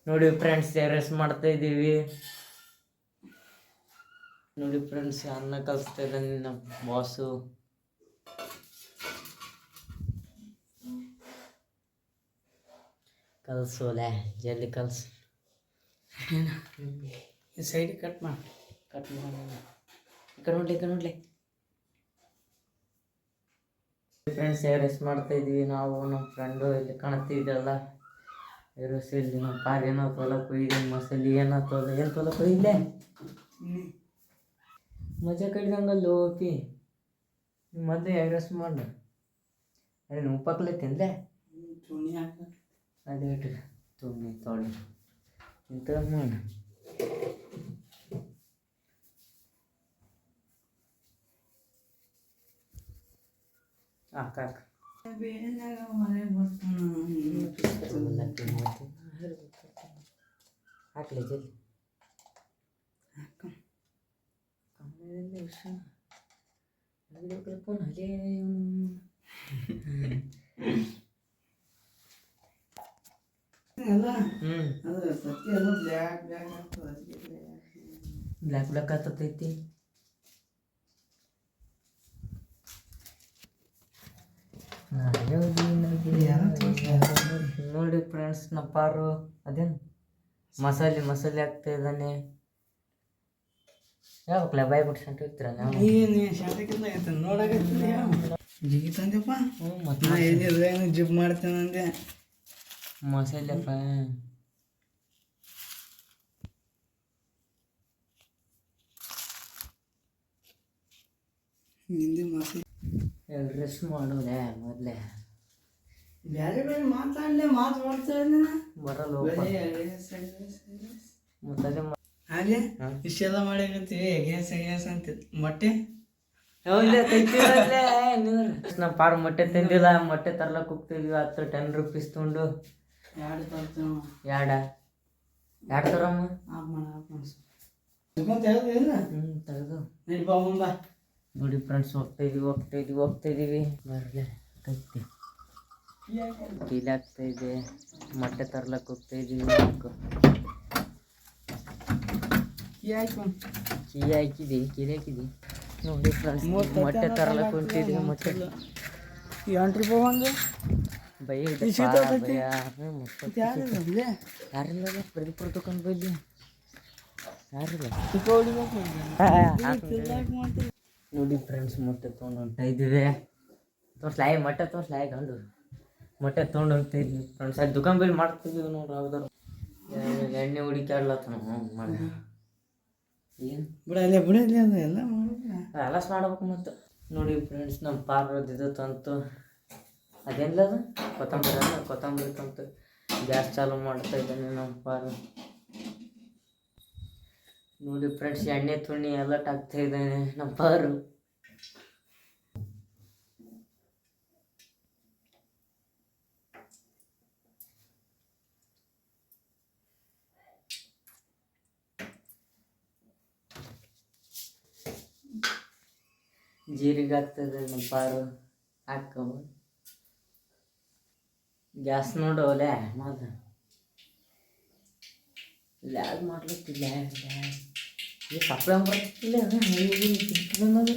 ನೋಡಿ friends rest ಮಾಡ್ತಾ ಇದ್ದೀವಿ. ನೋಡಿ ಫ್ರೆಂಡ್ಸ್ ಅನ್ನ ಕಲಿಸ್ತಾ ಇದ್ದಾನೆ ನಮ್ಮ ಬಾಸು. ಕಲ್ಸೋಲೆ ಜಲ್ದಿ ಕಲ್ಸು. ಈ ಸೈಡ್ ಕಟ್ ಮಾಡಿ ಈ ಕಡೆ ನೋಡ್ಲಿ ಫ್ರೆಂಡ್ಸ್ ರೆಸ್ಟ್ ಮಾಡ್ತಾ ಇದ್ವಿ ನಾವು ನಮ್ಮ ಫ್ರೆಂಡು. ಇಲ್ಲಿ ಕಾಣ್ತಿದ್ದಲ್ಲ ಇರೋಸ್ ಇಲ್ಲಿ ನಮ್ಮ ಪಾರ್ ಏನೋ ತೊಲ ಕೊಯ್ದು ಮಸಾಲೆ ಏನೋ ತೊಲ ಕೊಯ್ಲೆ ಮಜಾ ಕಡಿದಂಗಲ್ಲ ಓಪಿ ಮೊದಲು ರೆಸ್ಟ್ ಮಾಡು. ಅದೇ ಉಪ್ಪಕ್ಲೆ ತಿನ್ಲೆ ಅದೇ ಇಟ್ರಿ ತುಣ್ಣಿ ತೊಳಿ ಇಂಥ ಮಾಡು. ಹಾಕಾಕ ಹಾಕ್ಲಿ ಜಲ್ದಿ ಬ್ಲ್ಯಾಕ್ ಆಗ್ತೈತಿ. ನೋಡಿ ಫ್ರೆಂಡ್ಸ್ ನಮ್ಮ ಪಾರು ಅದೇನು ಮಸಾಲೆ ಆಗ್ತಾ ಇದ್ದಾನೆ. ಯಾವಕ್ಲ ಬಾಯ್ ಬಿಟ್ಟು ಸಂಟ ಹೋಗ್ತೀರ ಜಿಗಿತಂದೆಪ್ಪ. ಜಿಪ್ ಮಾಡ್ತೇನಂದೆ ಮಸಾಲೆಪ್ಪ. ನಿಂದೆ ಮಸಾಲೆ ರೆಸ್ಟ್ ಮಾಡೋದೆ ಮೊದಲೇ. ಬೇರೆ ಬೇರೆ ಮಾತಾಡಲೇ ಮಾತಾಡ್ತಾ ಬರಲ್ಲ ಹಾಗೆ ಇಷ್ಟೆಲ್ಲ ಮಾಡಿರ್ತೀವಿ ಗ್ಯಾಸ್ ಅಂತ ಮೊಟ್ಟೆ ನಮ್ಮ ಪಾರು ಮೊಟ್ಟೆ ತಿಂದಿಲ್ಲ. ಮೊಟ್ಟೆ ತರ್ಲಕ್ಕೆ ಹೋಗ್ತಿದ್ವಿ. 10 ರೂಪೀಸ್ ತೊಗೊಂಡು ಎರಡು ತರಮ್ಮ ತೆಗೆದು ನೋಡಿ ಫ್ರೆಂಡ್ಸ್ ಹೋಗ್ತಾ ಇದೀವಿ ಬರಲೇ ಕೈತಿ ಕೀಲಿ ಆಗ್ತಾ ಇದೆ. ಮೊಟ್ಟೆ ತರ್ಲಕ್ಕೆ ಹೋಗ್ತಾ ಇದೀವಿ. ಕೀಲಿ ಹಾಕಿದಿ ನೋಡಿ ಫ್ರೆಂಡ್ಸ್ ಮೊಟ್ಟೆ ತರ್ಲಕ್ಕೆ ಹೊಂಟಿದ್ವಿ. ಮೊಟ್ಟೆ 8 ರೂಪಾಯಿ ಒಂದು ಯಾರಿಲ್ಲ ಪ್ರದೀಪುರ ತಗೊಂಡು ಬೈಲಿ ಯಾರಿಲ್ಲ. ನೋಡಿ ಫ್ರೆಂಡ್ಸ್ ಮೊಟ್ಟೆ ತೊಗೊಂಡು ಹೊಂಟ ಇದ್ದೀವಿ. ತೋರ್ಸ್ಲಾಯ್ ಮೊಟ್ಟೆ ತೋರ್ಸ್ಲಾಯ್ ಗಂಡು ಮೊಟ್ಟೆ ತೊಗೊಂಡು ಹೋಗ್ತಾ ಇದ್ವಿ ಫ್ರೆಂಡ್ಸ್. ಅಲ್ಲಿ ದುಕಾನ್ ಬಿಲ್ ಮಾಡ್ತಿದ್ವಿ ನೋಡ್ರಿ. ಯಾವ್ದಾರು ಎಣ್ಣೆ ಹುಡುಕಾಡ್ಲತ್ತ ಮಾಡಿ ಏನು ಬಿಡಲಿ ಅದು ಎಲ್ಲ ಮಾಡ್ಬೇಕು ಮತ್ತು. ನೋಡಿ ಫ್ರೆಂಡ್ಸ್ ನಮ್ಮ ಪಾರು ಇದು ತಂತು ಅದೇನಿಲ್ಲ ಅದು ಕೊತ್ತಂಬರಿ ತಂತು ಗ್ಯಾಸ್ ಚಾಲು ಮಾಡ್ತಾ ಇದ್ದಾನೆ ನಮ್ಮ ಪಾರು. ನೋಡಿ ಫ್ರೆಂಡ್ಸ್ ಎಣ್ಣೆ ತುಣ್ಣಿ ಎಲ್ಲ ಹಾಕ್ತಾ ಇದ್ದಾನೆ ನಮ್ಮ ಪಾರು. ಜೀರಿಗೆ ಆಗ್ತದೆ ನಮ್ಮ ಪಾರು ಹಾಕವು. ಗ್ಯಾಸ್ ನೋಡು ಒಲೆ ಮಾದ ಲ್ಯಾಗ್ ಮಾಡ್ಲಿಕ್ಕಿಲ್ಲ. ಈ ಸಪ್ಲೈ ಬರ್ತಿಲ್ಲ ಅನ್ನೋದು.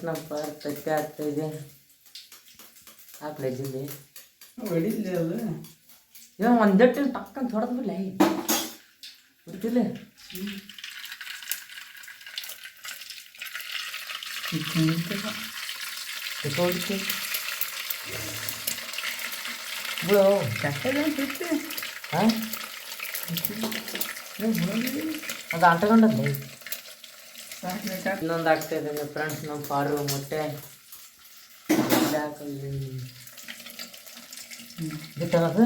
ನಮ್ಮ ಪಾರು ತಟ್ಟೆ ಆಗ್ತಾ ಇದೆ. ಹಾಕ್ಲೆ ಜಲ್ದಿ ಹೊಡಿಲಿ ಅದು ಒಂದಟ್ಟು ಟಕ್ಕಂತ ಹೊಡೆದ್ ಬಿಡ್ಲ ಹೊಡ್ತಿಲ್ಲ. ಬಿಡು ಹಾಂ ಅದು ಅಂಟಕೊಂಡಲ್ಲ. ಇನ್ನೊಂದು ಆಗ್ತಾ ಇದೆ ಫ್ರೆಂಡ್ಸ್ ನಮ್ಮ ಪಾರು ಮೊಟ್ಟೆ ಬಿಟ್ಟದು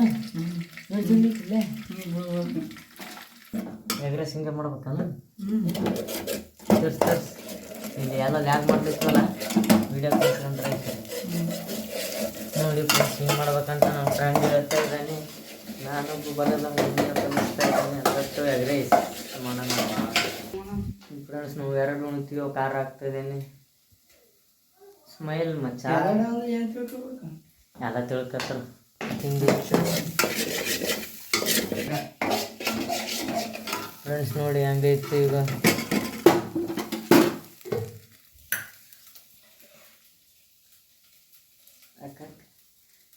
ಎಗ್ರೆಸ್ ಹಿಂಗೆ ಮಾಡ್ಬೇಕಲ್ಲ. ತರ್ಸ್ ಇಲ್ಲಿ ಎಲ್ಲ ಲ್ಯಾಗ್ ಮಾಡ್ಲಿಕ್ಕಲ್ಲ ವಿಡಿಯೋ ಕಳ್ಸ್ಕೊಂಡ್ರೆ ನೋಡಿ ಫ್ರೆಂಡ್ಸ್ ಹಿಂಗೆ ಮಾಡ್ಬೇಕಂತ ನಮ್ಮ ಫ್ರೆಂಡ್ ಹೇಳ್ತಾ ಇದ್ದಾನೆ. ನಾನು ಬರೋಲ್ಲ ವಿಡಿಯೋ ಕಲಿಸ್ತಾ ಇದ್ದೀನಿ. ಅದಷ್ಟು ಎಗ್ರೆಸ್ ಮಾಡೋಣ. ಫ್ರೆಂಡ್ಸ್ ನಾವು ಎರಡು ಉಣ್ತೀವೋ ಖಾರ ಆಗ್ತದೇನೆ ಸ್ಮೈಲ್ ಮಚ್ಚ ಏನು ತಿಳ್ಕೊಬೇಕು ಎಲ್ಲ ತಿಳ್ಕೊತಾರ ತಿಂದು ಫ್ರೆಂಡ್ಸ್ ನೋಡಿ ಹಂಗೈತಿ ಈಗ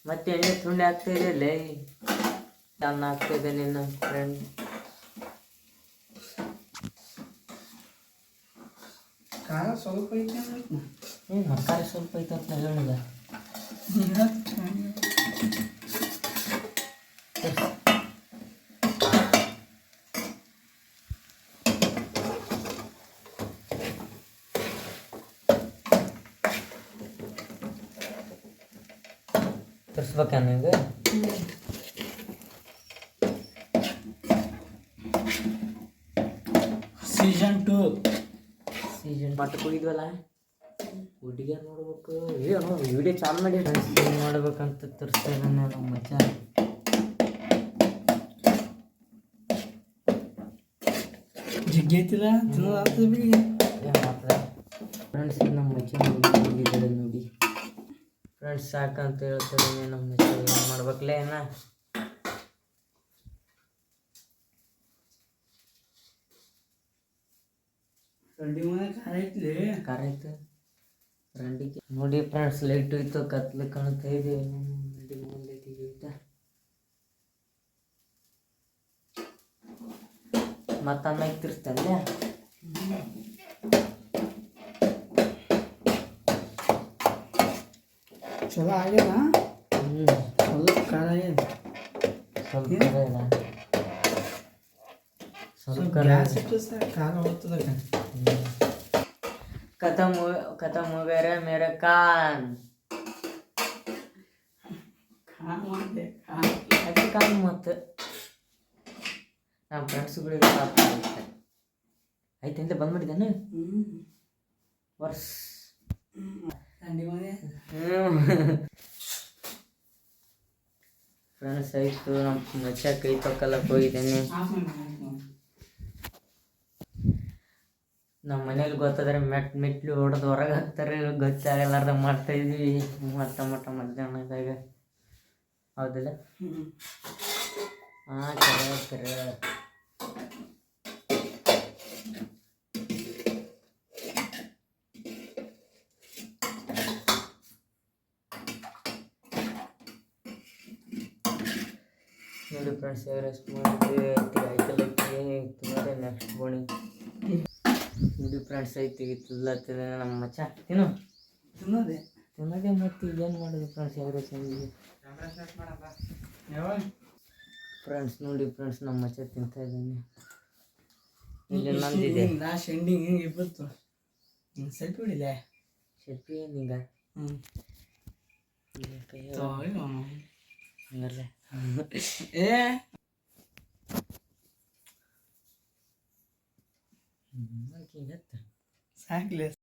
ಮತ್ತೆ ಎಣ್ಣೆ ತುಂಡಿ ಆಗ್ತಾಯಿದೆ ಲೇ ಅನ್ನ ಆಗ್ತಾಯಿದೆ ನಿನ್ನ ಫ್ರೆಂಡ್ ಖಾರ ಸ್ವಲ್ಪ ಐತೆ ಮಸಾಲೆ ಸ್ವಲ್ಪ ಐತೆ ಅಂತ ಹೇಳಿದ ತರಿಸ್ಬೇಕಾ ನಿಂಗೆ ಸೀಸನ್ 2 ಸೀಸನ್ ಮಟ್ಟಕ್ಕೆ ಹೋಗಿದ್ವಲ್ಲ ಹುಡುಗಿಯರ್ ನೋಡ್ಬೇಕು ಏನೋ ವಿಡಿಯೋ ಚಾಲು ಮಾಡಿ ಏನು ಮಾಡ್ಬೇಕಂತ ತರಿಸ್ತಾ ಇದ್ದಾನೆ ನಮ್ಮ ಮಚ್ಚ ಜಗ್ಗಿ ಐತಿಲ್ಲ ತಿನ್ನೋದಾಗ್ತದೆ ಬಿಡಿ ಏನು ಮಾಡ್ತಾರೆ ಫ್ರೆಂಡ್ಸ್ ನಮ್ಮ ಮಚ್ಚ ಹೋಗಿದ್ದಾರೆ ನೋಡಿ ಫ್ರೆಂಡ್ಸ್ ಸಾಕಂತ ಹೇಳ್ತಾರೆ ನಮ್ಮ ಮಚ್ಚ ಏನು ಮಾಡ್ಬೇಕಲೇ ಏನ ರಂಡಿ ಮನೆ ಖಾರ ಐತ್ಲಿ ಖಾರ ಐತೆ ರಂಡಿಗೆ ನೋಡಿ ಫ್ರೆಂಡ್ಸ್ ಲೈಟ್ ಹೋಯ್ತು ಕತ್ಲು ಕಾಣ್ತಾ ಇದೆ ಮತ್ತೆ ಅನ್ನ ತಿರ್ಸ್ತಂದೆ ಚಲೋ ಆಗ್ಯದ ಸ್ವಲ್ಪ ಖಾರ ಆಗ್ಯದ ಸ್ವಲ್ಪ ಖಾರ ಇಲ್ಲ ಸ್ವಲ್ಪ ಗ್ಯಾಸ್ ಇಟ್ಟು ಸರ್ ಖಾರ ಹೋಗ್ತದ खत्म हो गया रे मेरे कान ಅದಕ್ಕೆ ಕಾನ್ ಮತ್ತು ನಮ್ಮ ಫ್ರೆಂಡ್ಸ್ಗಳಿಗೆ ಆಯ್ತು ಅಂತ ಬಂದ್ಬಿಟ್ಟಿದ್ದೇನೆ ವರ್ಷ ಫ್ರೆಂಡ್ಸ್ ಆಯಿತು ನಮ್ಮ ಮಚ್ಚ ಕೈ ತೊಕ್ಕಲ್ಲಕ್ಕೆ ಹೋಗಿದ್ದೇನೆ ನಮ್ಮ ಮನೇಲಿ ಗೊತ್ತಾದ್ರೆ ಮೆಟ್ಲು ಹೊಡೆದು ಹೊರಗೆ ಹಾಕ್ತಾರೆ ಗೊತ್ತಾಗಲಾರ್ದ ಮಾಡ್ತಾಯಿದ್ವಿ ಮಧ್ಯಾಹ್ನದಾಗ ಹೌದಿಲ್ಲ ಹಾಂ ಕರೆ ನೋಡಿ ಫ್ರೆಂಡ್ಸ್ ರೆಸ್ಟ್ ಮಾಡಿದ್ವಿ ಆಯ್ತಲ್ಲ ತಿನ್ನೋದೇ ನೆಕ್ಸ್ಟ್ ಬೋಣಿ ನೋಡಿ ಫ್ರೆಂಡ್ಸ್ ಐತಿ ತಿನ್ನತ್ತಿದೆ ನಮ್ಮ ಮಚ್ಚ ತಿನ್ನೋದೇ ಮತ್ತು ಏನು ಮಾಡೋದು ಫ್ರೆಂಡ್ಸ್ ಫ್ರೆಂಡ್ಸ್ ನೋಡಿ ಫ್ರೆಂಡ್ಸ್ ನಮ್ಮ ಮಚ್ಚ ತಿಂತಾ ಇದ್ದೀನಿ ಇಲ್ಲಿ ನಂದಿದೆ ಲಾಸ್ಟ್ ಎಂಡಿಂಗ್ ಹಿಂಗೆ ಬಂತು ಸೆಲ್ಫಿ ಹೊಡಿಲ್ಲ ಸೆಲ್ಫಿ ಏನಿಂಗ ಹಂಗಲ್ಲ ಏ ಸಾಕ್ಲೆ